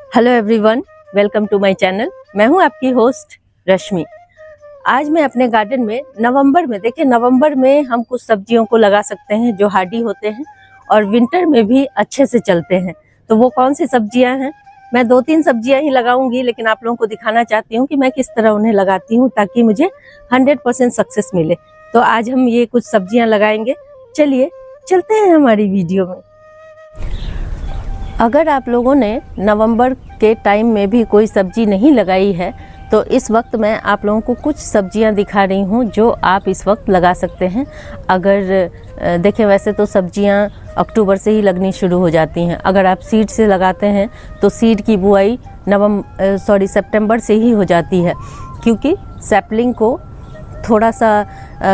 Hello everyone, welcome to my channel. मैं हूं आपकी होस्ट रश्मि। आज मैं अपने गार्डन में नवंबर में हम कुछ सब्जियों को लगा सकते हैं जो हार्डी होते हैं और विंटर में भी अच्छे से चलते हैं। तो वो कौन सी सब्जियां हैं? मैं 2-3 सब्जियां ही लगाऊंगी, लेकिन आप लोगों को दिखाना चाहती हूँ कि मैं किस तरह उन्हें लगाती हूँ ताकि मुझे 100% सक्सेस मिले। तो आज हम ये कुछ सब्जियां लगाएंगे। चलिए चलते हैं हमारी वीडियो में। अगर आप लोगों ने नवंबर के टाइम में भी कोई सब्जी नहीं लगाई है तो इस वक्त मैं आप लोगों को कुछ सब्जियां दिखा रही हूं जो आप इस वक्त लगा सकते हैं। अगर देखें, वैसे तो सब्जियां अक्टूबर से ही लगनी शुरू हो जाती हैं। अगर आप सीड से लगाते हैं तो सीड की बुआई सितंबर से ही हो जाती है, क्योंकि सैपलिंग को थोड़ा सा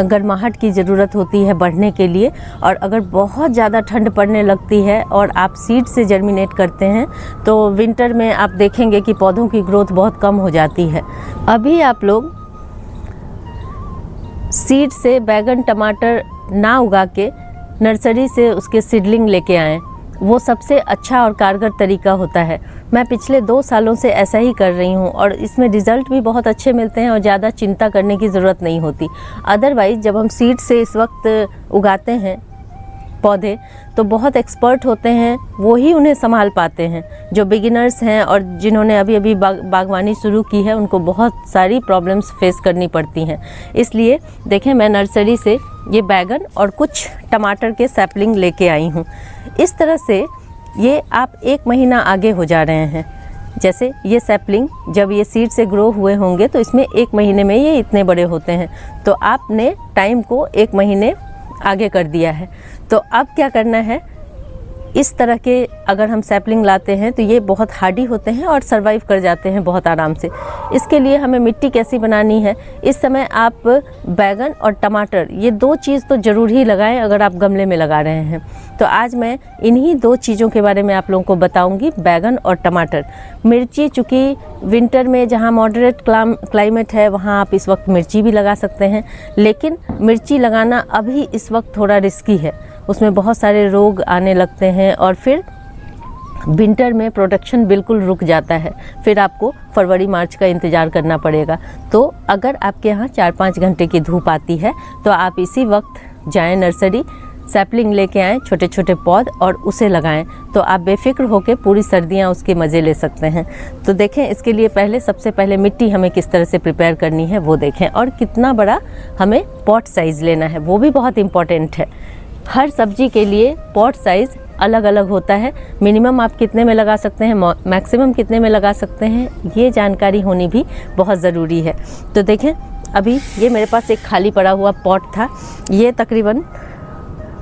गर्माहट की ज़रूरत होती है बढ़ने के लिए। और अगर बहुत ज़्यादा ठंड पड़ने लगती है और आप सीड से जर्मिनेट करते हैं तो विंटर में आप देखेंगे कि पौधों की ग्रोथ बहुत कम हो जाती है। अभी आप लोग सीड से बैगन टमाटर ना उगा के नर्सरी से उसके सीडलिंग लेके आएँ, वो सबसे अच्छा और कारगर तरीका होता है। मैं पिछले 2 सालों से ऐसा ही कर रही हूँ और इसमें रिज़ल्ट भी बहुत अच्छे मिलते हैं और ज़्यादा चिंता करने की ज़रूरत नहीं होती। अदरवाइज़ जब हम सीड से इस वक्त उगाते हैं पौधे तो बहुत एक्सपर्ट होते हैं, वो ही उन्हें संभाल पाते हैं। जो बिगिनर्स हैं और जिन्होंने अभी अभी बागवानी शुरू की है उनको बहुत सारी प्रॉब्लम्स फेस करनी पड़ती हैं। इसलिए देखें, मैं नर्सरी से ये बैगन और कुछ टमाटर के सैपलिंग लेके आई हूँ। इस तरह से ये आप 1 महीना आगे हो जा रहे हैं। जैसे ये सैपलिंग जब ये सीड से ग्रो हुए होंगे तो इसमें 1 महीने में ये इतने बड़े होते हैं। तो आपने टाइम को 1 महीने आगे कर दिया है। तो अब क्या करना है, इस तरह के अगर हम सैपलिंग लाते हैं तो ये बहुत हार्डी होते हैं और सरवाइव कर जाते हैं बहुत आराम से। इसके लिए हमें मिट्टी कैसी बनानी है, इस समय आप बैगन और टमाटर ये 2 चीज़ तो ज़रूर ही लगाएं अगर आप गमले में लगा रहे हैं। तो आज मैं इन्हीं 2 चीज़ों के बारे में आप लोगों को बताऊंगी, बैगन और टमाटर। मिर्ची, चूँकि विंटर में जहाँ मॉडरेट क्लाइमेट है वहाँ आप इस वक्त मिर्ची भी लगा सकते हैं, लेकिन मिर्ची लगाना अभी इस वक्त थोड़ा रिस्की है। उसमें बहुत सारे रोग आने लगते हैं और फिर विंटर में प्रोडक्शन बिल्कुल रुक जाता है। फिर आपको फरवरी मार्च का इंतज़ार करना पड़ेगा। तो अगर आपके यहाँ 4-5 घंटे की धूप आती है तो आप इसी वक्त जाएं नर्सरी, सैपलिंग लेके आएँ, छोटे छोटे पौध, और उसे लगाएं। तो आप बेफिक्र होकर पूरी सर्दियाँ उसके मज़े ले सकते हैं। तो देखें, इसके लिए सबसे पहले मिट्टी हमें किस तरह से प्रिपेयर करनी है वो देखें, और कितना बड़ा हमें पॉट साइज़ लेना है वो भी बहुत इम्पॉर्टेंट है। हर सब्जी के लिए पॉट साइज़ अलग अलग होता है। मिनिमम आप कितने में लगा सकते हैं, मैक्सिमम कितने में लगा सकते हैं, ये जानकारी होनी भी बहुत ज़रूरी है। तो देखें, अभी ये मेरे पास एक खाली पड़ा हुआ पॉट था। ये तकरीबन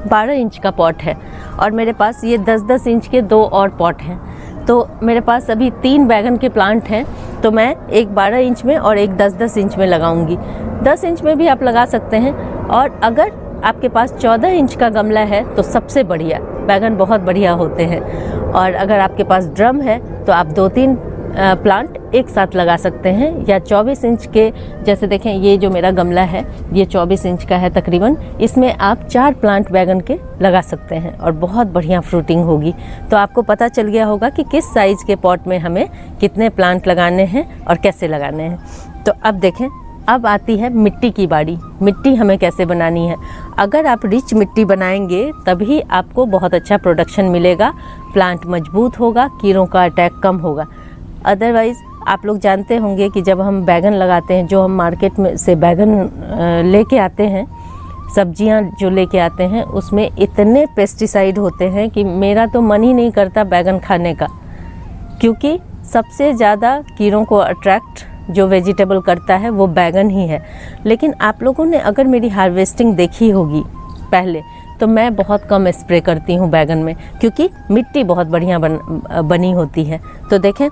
12 इंच का पॉट है और मेरे पास ये 10-10 इंच के 2 और पॉट हैं। तो मेरे पास अभी 3 बैगन के प्लांट हैं। तो मैं एक 12 इंच में और एक 10-10 इंच में लगाऊंगी। 10 इंच में भी आप लगा सकते हैं। और अगर आपके पास 14 इंच का गमला है तो सबसे बढ़िया, बैगन बहुत बढ़िया होते हैं। और अगर आपके पास ड्रम है तो आप 2-3 प्लांट एक साथ लगा सकते हैं। या 24 इंच के, जैसे देखें ये जो मेरा गमला है ये 24 इंच का है तकरीबन, इसमें आप 4 प्लांट बैगन के लगा सकते हैं और बहुत बढ़िया फ्रूटिंग होगी। तो आपको पता चल गया होगा कि किस साइज़ के पॉट में हमें कितने प्लांट लगाने हैं और कैसे लगाने हैं। तो अब देखें, अब आती है मिट्टी की बारी। मिट्टी हमें कैसे बनानी है। अगर आप रिच मिट्टी बनाएंगे तभी आपको बहुत अच्छा प्रोडक्शन मिलेगा, प्लांट मजबूत होगा, कीड़ों का अटैक कम होगा। अदरवाइज़ आप लोग जानते होंगे कि जब हम बैगन लगाते हैं, जो हम मार्केट में से बैगन लेके आते हैं, सब्जियां जो लेके आते हैं, उसमें इतने पेस्टिसाइड होते हैं कि मेरा तो मन ही नहीं करता बैगन खाने का, क्योंकि सबसे ज़्यादा कीड़ों को अट्रैक्ट जो वेजिटेबल करता है वो बैगन ही है। लेकिन आप लोगों ने अगर मेरी हार्वेस्टिंग देखी होगी पहले, तो मैं बहुत कम स्प्रे करती हूँ बैगन में, क्योंकि मिट्टी बहुत बढ़िया बनी होती है। तो देखें,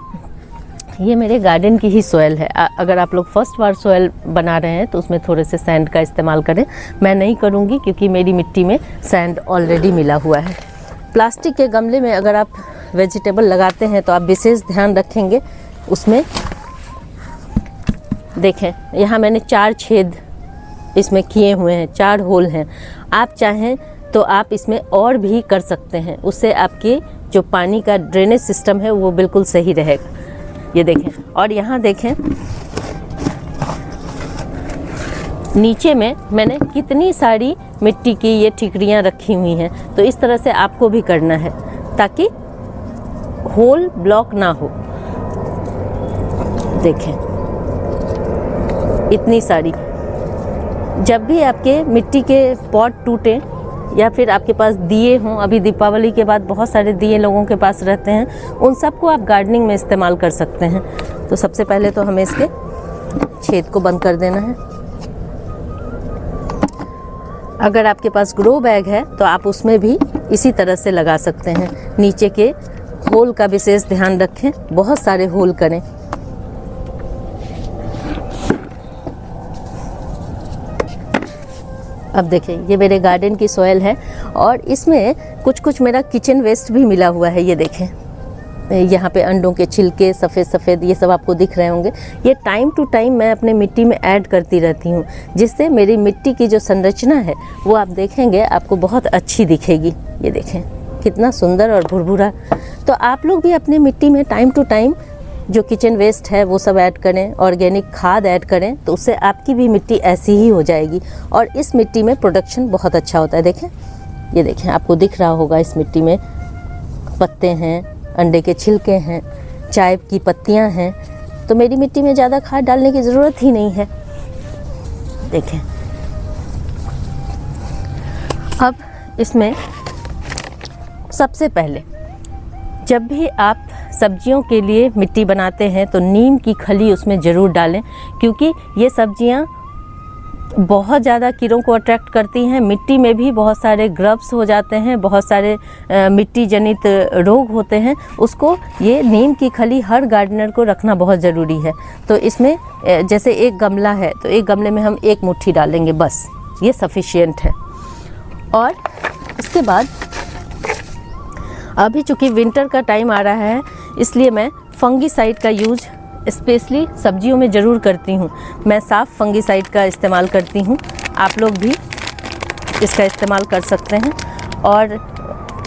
ये मेरे गार्डन की ही सॉइल है। अगर आप लोग फर्स्ट बार सॉइल बना रहे हैं तो उसमें थोड़े से सैंड का इस्तेमाल करें। मैं नहीं करूँगी क्योंकि मेरी मिट्टी में सैंड ऑलरेडी मिला हुआ है। प्लास्टिक के गमले में अगर आप वेजिटेबल लगाते हैं तो आप विशेष ध्यान रखेंगे उसमें। देखें, यहाँ मैंने 4 छेद इसमें किए हुए हैं, 4 होल हैं। आप चाहें तो आप इसमें और भी कर सकते हैं, उससे आपकी जो पानी का ड्रेनेज सिस्टम है वो बिल्कुल सही रहेगा। ये देखें, और यहाँ देखें नीचे में मैंने कितनी सारी मिट्टी की ये ठिकरियाँ रखी हुई हैं। तो इस तरह से आपको भी करना है ताकि होल ब्लॉक ना हो। देखें इतनी सारी। जब भी आपके मिट्टी के पॉट टूटें या फिर आपके पास दिए हों, अभी दीपावली के बाद बहुत सारे दिए लोगों के पास रहते हैं, उन सबको आप गार्डनिंग में इस्तेमाल कर सकते हैं। तो सबसे पहले तो हमें इसके छेद को बंद कर देना है। अगर आपके पास ग्रो बैग है तो आप उसमें भी इसी तरह से लगा सकते हैं। नीचे के होल का विशेष ध्यान रखें, बहुत सारे होल करें। अब देखें ये मेरे गार्डन की सॉइल है और इसमें कुछ कुछ मेरा किचन वेस्ट भी मिला हुआ है। ये देखें यहाँ पे अंडों के छिलके सफ़ेद सफ़ेद ये सब आपको दिख रहे होंगे। ये टाइम टू टाइम मैं अपने मिट्टी में ऐड करती रहती हूँ, जिससे मेरी मिट्टी की जो संरचना है वो आप देखेंगे आपको बहुत अच्छी दिखेगी। ये देखें कितना सुंदर और भुरभुरा। तो आप लोग भी अपने मिट्टी में टाइम टू टाइम जो किचन वेस्ट है वो सब ऐड करें, ऑर्गेनिक खाद ऐड करें, तो उससे आपकी भी मिट्टी ऐसी ही हो जाएगी और इस मिट्टी में प्रोडक्शन बहुत अच्छा होता है। देखें ये देखें आपको दिख रहा होगा इस मिट्टी में पत्ते हैं, अंडे के छिलके हैं, चाय की पत्तियां हैं। तो मेरी मिट्टी में ज़्यादा खाद डालने की ज़रूरत ही नहीं है। देखें अब इसमें सबसे पहले जब भी आप सब्जियों के लिए मिट्टी बनाते हैं तो नीम की खली उसमें ज़रूर डालें, क्योंकि ये सब्जियां बहुत ज़्यादा कीड़ों को अट्रैक्ट करती हैं। मिट्टी में भी बहुत सारे ग्रब्स हो जाते हैं, बहुत सारे मिट्टी जनित रोग होते हैं। उसको ये नीम की खली हर गार्डनर को रखना बहुत ज़रूरी है। तो इसमें जैसे एक गमला है तो एक गमले में हम 1 मुट्ठी डालेंगे, बस ये सफिशिएंट है। और इसके बाद अभी चूँकि विंटर का टाइम आ रहा है इसलिए मैं फंगीसाइड का यूज़ स्पेशली सब्जियों में ज़रूर करती हूँ। मैं साफ फंगीसाइड का इस्तेमाल करती हूँ, आप लोग भी इसका इस्तेमाल कर सकते हैं। और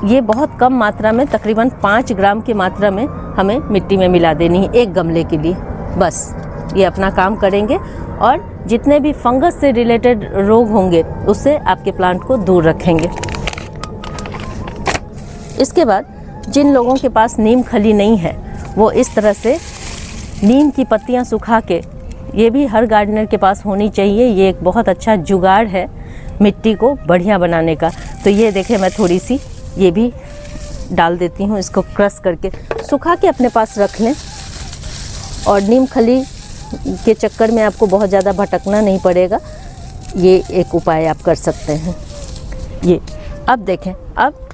ये बहुत कम मात्रा में, तकरीबन 5 ग्राम की मात्रा में हमें मिट्टी में मिला देनी है 1 गमले के लिए। बस ये अपना काम करेंगे और जितने भी फंगस से रिलेटेड रोग होंगे उससे आपके प्लांट को दूर रखेंगे। इसके बाद जिन लोगों के पास नीम खली नहीं है वो इस तरह से नीम की पत्तियां सुखा के, ये भी हर गार्डनर के पास होनी चाहिए। ये एक बहुत अच्छा जुगाड़ है मिट्टी को बढ़िया बनाने का। तो ये देखें मैं थोड़ी सी ये भी डाल देती हूँ, इसको क्रश करके सुखा के अपने पास रख लें। और नीम खली के चक्कर में आपको बहुत ज़्यादा भटकना नहीं पड़ेगा, ये एक उपाय आप कर सकते हैं। ये अब देखें, अब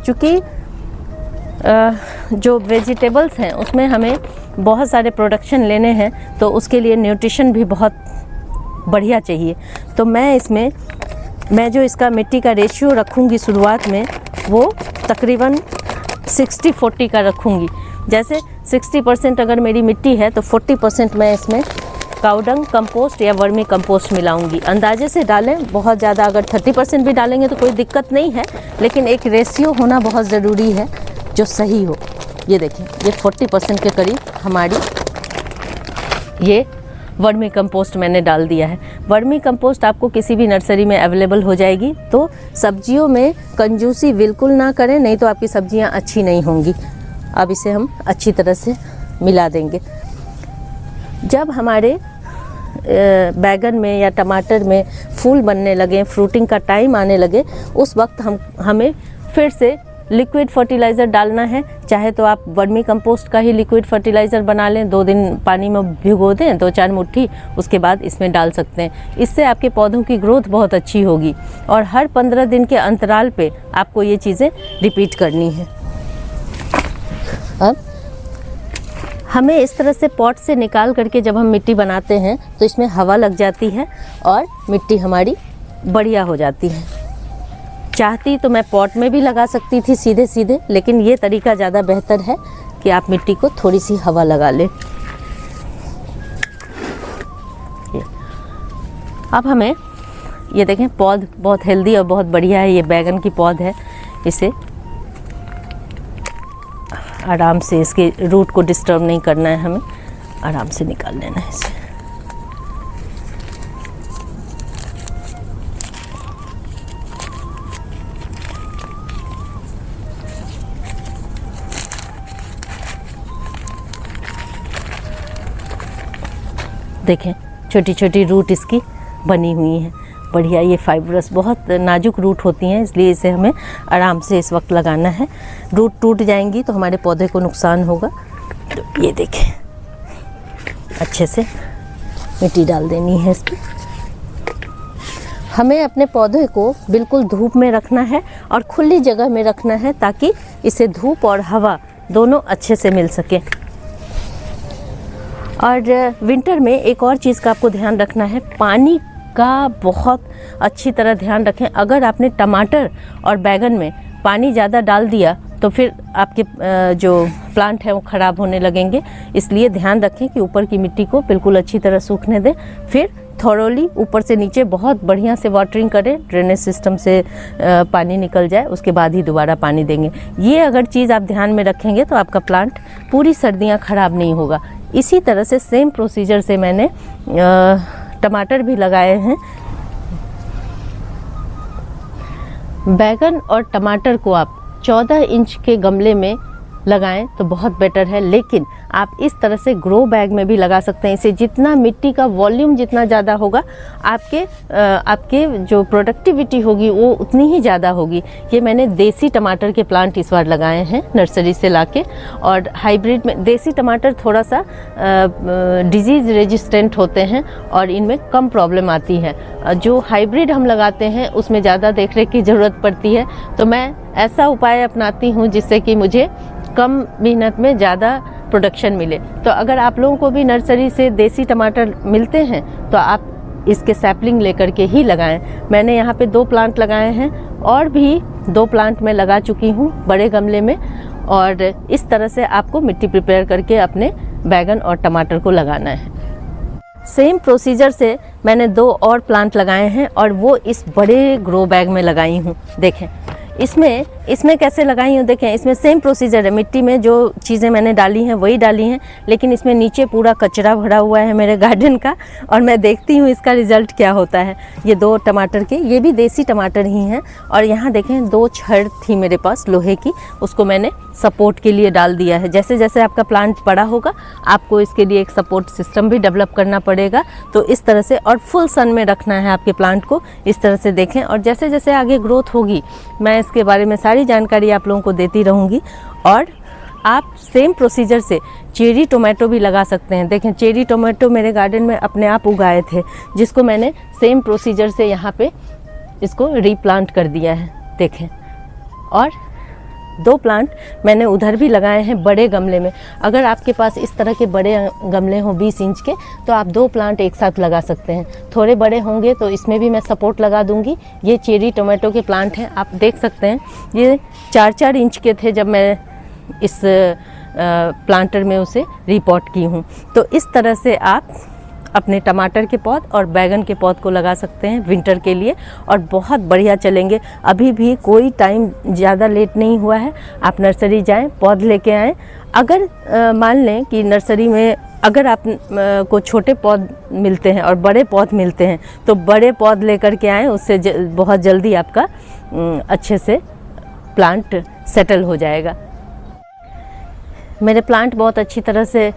चूँकि जो वेजिटेबल्स हैं उसमें हमें बहुत सारे प्रोडक्शन लेने हैं तो उसके लिए न्यूट्रिशन भी बहुत बढ़िया चाहिए। तो मैं जो इसका मिट्टी का रेशियो रखूँगी शुरुआत में वो तकरीबन 60-40 का रखूँगी। जैसे 60% अगर मेरी मिट्टी है तो 40% मैं इसमें काउडंग कंपोस्ट या वर्मी कंपोस्ट मिलाऊंगी। अंदाजे से डालें, बहुत ज़्यादा अगर 30% भी डालेंगे तो कोई दिक्कत नहीं है, लेकिन एक रेशियो होना बहुत ज़रूरी है जो सही हो। ये देखें ये 40% के करीब हमारी ये वर्मी कंपोस्ट मैंने डाल दिया है। वर्मी कंपोस्ट आपको किसी भी नर्सरी में अवेलेबल हो जाएगी। तो सब्जियों में कंजूसी बिल्कुल ना करें, नहीं तो आपकी सब्जियां अच्छी नहीं होंगी। अब इसे हम अच्छी तरह से मिला देंगे। जब हमारे बैगन में या टमाटर में फूल बनने लगे, फ्रूटिंग का टाइम आने लगे, उस वक्त हमें फिर से लिक्विड फर्टिलाइज़र डालना है। चाहे तो आप वर्मी कंपोस्ट का ही लिक्विड फर्टिलाइज़र बना लें, 2 दिन पानी में भिगो दें 2-4 मुट्ठी, उसके बाद इसमें डाल सकते हैं। इससे आपके पौधों की ग्रोथ बहुत अच्छी होगी। और हर 15 दिन के अंतराल पे आपको ये चीज़ें रिपीट करनी है। अब हमें इस तरह से पॉट से निकाल करके जब हम मिट्टी बनाते हैं तो इसमें हवा लग जाती है और मिट्टी हमारी बढ़िया हो जाती है। चाहती तो मैं पॉट में भी लगा सकती थी सीधे सीधे, लेकिन ये तरीका ज़्यादा बेहतर है कि आप मिट्टी को थोड़ी सी हवा लगा लें। अब हमें ये देखें पौध बहुत हेल्दी और बहुत बढ़िया है। ये बैगन की पौध है, इसे आराम से इसके रूट को डिस्टर्ब नहीं करना है, हमें आराम से निकाल लेना है इसे। देखें छोटी छोटी रूट इसकी बनी हुई है, बढ़िया। ये फाइब्रस बहुत नाजुक रूट होती हैं, इसलिए इसे हमें आराम से इस वक्त लगाना है। रूट टूट जाएंगी तो हमारे पौधे को नुकसान होगा। तो ये देखें, अच्छे से मिट्टी डाल देनी है इस पर। हमें अपने पौधे को बिल्कुल धूप में रखना है और खुली जगह में रखना है, ताकि इसे धूप और हवा दोनों अच्छे से मिल सके। और विंटर में एक और चीज़ का आपको ध्यान रखना है, पानी का बहुत अच्छी तरह ध्यान रखें। अगर आपने टमाटर और बैगन में पानी ज़्यादा डाल दिया तो फिर आपके जो प्लांट है वो ख़राब होने लगेंगे। इसलिए ध्यान रखें कि ऊपर की मिट्टी को बिल्कुल अच्छी तरह सूखने दें, फिर थॉरोली ऊपर से नीचे बहुत बढ़िया से वाटरिंग करें, ड्रेनेज सिस्टम से पानी निकल जाए, उसके बाद ही दोबारा पानी देंगे। ये अगर चीज़ आप ध्यान में रखेंगे तो आपका प्लांट पूरी सर्दियाँ ख़राब नहीं होगा। इसी तरह से सेम प्रोसीजर से मैंने टमाटर भी लगाए हैं। बैगन और टमाटर को आप 14 इंच के गमले में लगाएं तो बहुत बेटर है, लेकिन आप इस तरह से ग्रो बैग में भी लगा सकते हैं। इसे जितना मिट्टी का वॉल्यूम जितना ज़्यादा होगा, आपके जो प्रोडक्टिविटी होगी वो उतनी ही ज़्यादा होगी। ये मैंने देसी टमाटर के प्लांट इस बार लगाए हैं नर्सरी से लाके, और हाइब्रिड में देसी टमाटर थोड़ा सा डिजीज़ रेजिस्टेंट होते हैं और इनमें कम प्रॉब्लम आती है। जो हाइब्रिड हम लगाते हैं उसमें ज़्यादा देखरेख की ज़रूरत पड़ती है। तो मैं ऐसा उपाय अपनाती हूँ जिससे कि मुझे कम मेहनत में ज़्यादा प्रोडक्शन मिले। तो अगर आप लोगों को भी नर्सरी से देसी टमाटर मिलते हैं तो आप इसके सैपलिंग लेकर के ही लगाएं। मैंने यहाँ पे 2 प्लांट लगाए हैं और भी 2 प्लांट मैं लगा चुकी हूँ बड़े गमले में। और इस तरह से आपको मिट्टी प्रिपेयर करके अपने बैगन और टमाटर को लगाना है। सेम प्रोसीजर से मैंने 2 और प्लांट लगाए हैं और वो इस बड़े ग्रो बैग में लगाई हूँ। देखें इसमें कैसे लगाई हूँ, देखें इसमें सेम प्रोसीजर है। मिट्टी में जो चीज़ें मैंने डाली हैं वही डाली हैं, लेकिन इसमें नीचे पूरा कचरा भरा हुआ है मेरे गार्डन का, और मैं देखती हूँ इसका रिज़ल्ट क्या होता है। ये 2 टमाटर के, ये भी देसी टमाटर ही हैं। और यहाँ देखें 2 छड़ थी मेरे पास लोहे की, उसको मैंने सपोर्ट के लिए डाल दिया है। जैसे जैसे आपका प्लांट बड़ा होगा आपको इसके लिए एक सपोर्ट सिस्टम भी डेवलप करना पड़ेगा। तो इस तरह से, और फुल सन में रखना है आपके प्लांट को। इस तरह से देखें, और जैसे जैसे आगे ग्रोथ होगी मैं इसके बारे में सारी जानकारी आप लोगों को देती रहूँगी। और आप सेम प्रोसीजर से चेरी टोमेटो भी लगा सकते हैं। देखें चेरी टोमेटो मेरे गार्डन में अपने आप उगाए थे, जिसको मैंने सेम प्रोसीजर से यहाँ पे इसको रीप्लांट कर दिया है। देखें, और 2 प्लांट मैंने उधर भी लगाए हैं बड़े गमले में। अगर आपके पास इस तरह के बड़े गमले हों 20 इंच के, तो आप 2 प्लांट एक साथ लगा सकते हैं। थोड़े बड़े होंगे तो इसमें भी मैं सपोर्ट लगा दूंगी। ये चेरी टोमेटो के प्लांट हैं, आप देख सकते हैं। ये 4-4 इंच के थे जब मैं इस प्लांटर में उसे रिपॉट की हूँ। तो इस तरह से आप अपने टमाटर के पौध और बैगन के पौध को लगा सकते हैं विंटर के लिए, और बहुत बढ़िया चलेंगे। अभी भी कोई टाइम ज़्यादा लेट नहीं हुआ है। आप नर्सरी जाएं, पौध लेके आएँ। अगर मान लें कि नर्सरी में अगर आप को छोटे पौध मिलते हैं और बड़े पौध मिलते हैं, तो बड़े पौध लेकर के आएँ, उससे बहुत जल्दी आपका अच्छे से प्लांट सेटल हो जाएगा। मेरे प्लांट बहुत अच्छी तरह से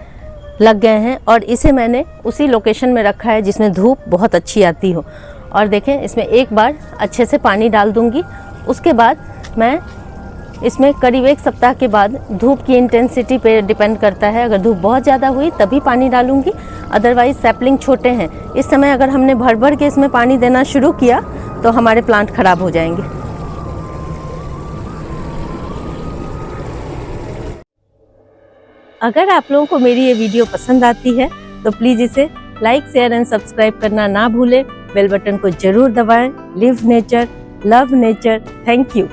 लग गए हैं, और इसे मैंने उसी लोकेशन में रखा है जिसमें धूप बहुत अच्छी आती हो। और देखें इसमें एक बार अच्छे से पानी डाल दूंगी, उसके बाद मैं इसमें करीब 1 सप्ताह के बाद, धूप की इंटेंसिटी पे डिपेंड करता है, अगर धूप बहुत ज़्यादा हुई तभी पानी डालूंगी, अदरवाइज सैपलिंग छोटे हैं। इस समय अगर हमने भर भर के इसमें पानी देना शुरू किया तो हमारे प्लांट ख़राब हो जाएंगे। अगर आप लोगों को मेरी ये वीडियो पसंद आती है तो प्लीज़ इसे लाइक, शेयर एंड सब्सक्राइब करना ना भूलें। बेल बटन को ज़रूर दबाएं। Live nature, love nature. Thank you.